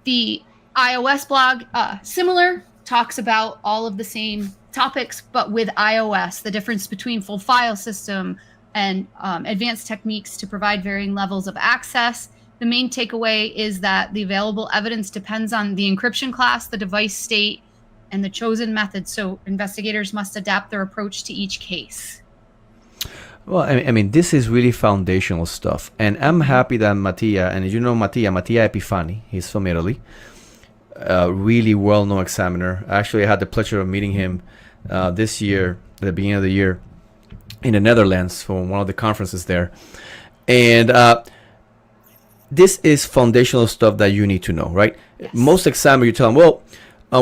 The iOS blog, similar, talks about all of the same topics, but with iOS, the difference between full file system and advanced techniques to provide varying levels of access. The main takeaway is that the available evidence depends on the encryption class, the device state, and the chosen method. So investigators must adapt their approach to each case. Well, I mean, this is really foundational stuff. And I'm happy that Mattia, and you know Mattia Epifani, he's from Italy, really well-known examiner. Actually, I had the pleasure of meeting him this year, at the beginning of the year, in the Netherlands for one of the conferences there. And this is foundational stuff that you need to know, right? Yes. Most examiners, you tell them, well,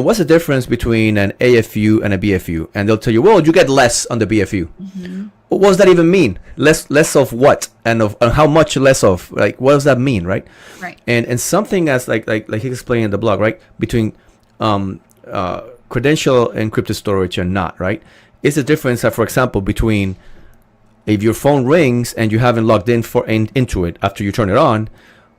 what's the difference between an AFU and a BFU? And they'll tell you, well, you get less on the BFU. Mm-hmm. What does that even mean? Less of what? And of how much less of? Like, what does that mean, right? Right. And something as like he explained in the blog, right? Between credential encrypted storage and not, right? Is the difference that, for example, between if your phone rings and you haven't logged into it after you turn it on,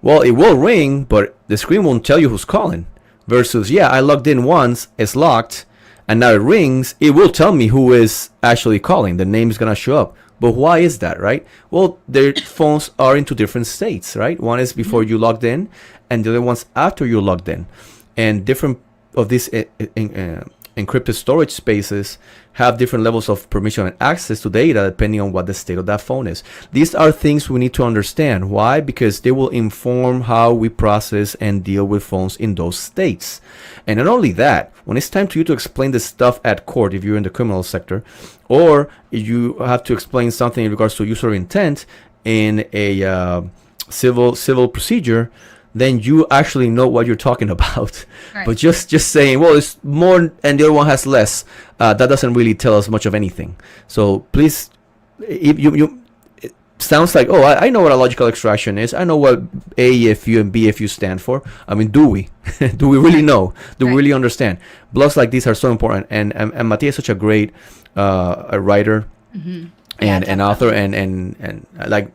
well, it will ring, but the screen won't tell you who's calling. Versus, yeah, I logged in once, it's locked, and now it rings, it will tell me who is actually calling. The name is going to show up. But why is that, right? Well, their phones are into different states, right? One is before you logged in, and the other one's after you logged in. And different of these encrypted storage spaces have different levels of permission and access to data depending on what the state of that phone is. These are things we need to understand. Why? Because they will inform how we process and deal with phones in those states. And not only that, when it's time to you to explain this stuff at court, if you're in the criminal sector, or you have to explain something in regards to user intent in a civil procedure, then you actually know what you're talking about. Right. But just saying, well, it's more and the other one has less, that doesn't really tell us much of anything. So please, if it sounds like, oh, I know what a logical extraction is. I know what AFU and BFU stand for. I mean, do we? Do we really know? Do we really understand? Blogs like these are so important. And Mattia is such a great a writer and author and like,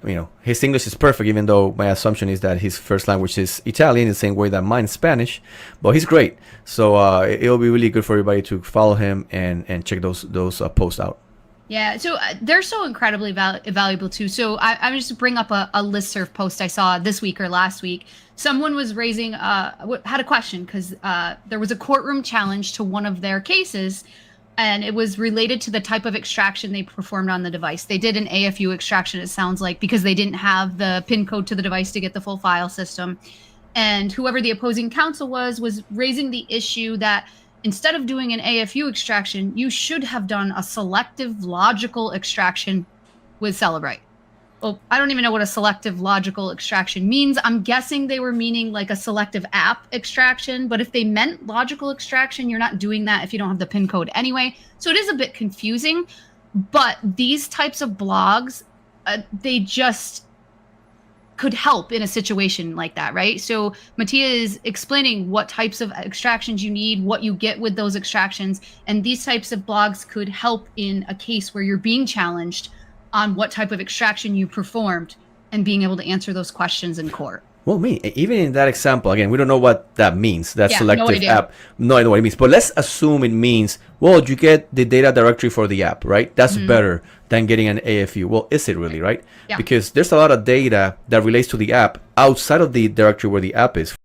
you know, his English is perfect, even though my assumption is that his first language is Italian, the same way that mine is Spanish. But he's great. So it'll be really good for everybody to follow him and check those posts out. Yeah, so they're so incredibly valuable too. So I'm just to bring up a listserv post I saw this week or last week. Someone was raising, had a question because there was a courtroom challenge to one of their cases. And it was related to the type of extraction they performed on the device. They did an AFU extraction, it sounds like, because they didn't have the PIN code to the device to get the full file system. And whoever the opposing counsel was raising the issue that instead of doing an AFU extraction, you should have done a selective logical extraction with Celebrite. Well, I don't even know what a selective logical extraction means. I'm guessing they were meaning like a selective app extraction, but if they meant logical extraction, you're not doing that if you don't have the PIN code anyway. So it is a bit confusing, but these types of blogs, they just could help in a situation like that, right? So Mattia is explaining what types of extractions you need, what you get with those extractions, and these types of blogs could help in a case where you're being challenged on what type of extraction you performed and being able to answer those questions in court. Well, even in that example, again, we don't know what that means, that selective app. No idea what it means. But let's assume it means, well, you get the data directory for the app, right? That's better than getting an AFU. Well, is it really, right? Yeah. Because there's a lot of data that relates to the app outside of the directory where the app is.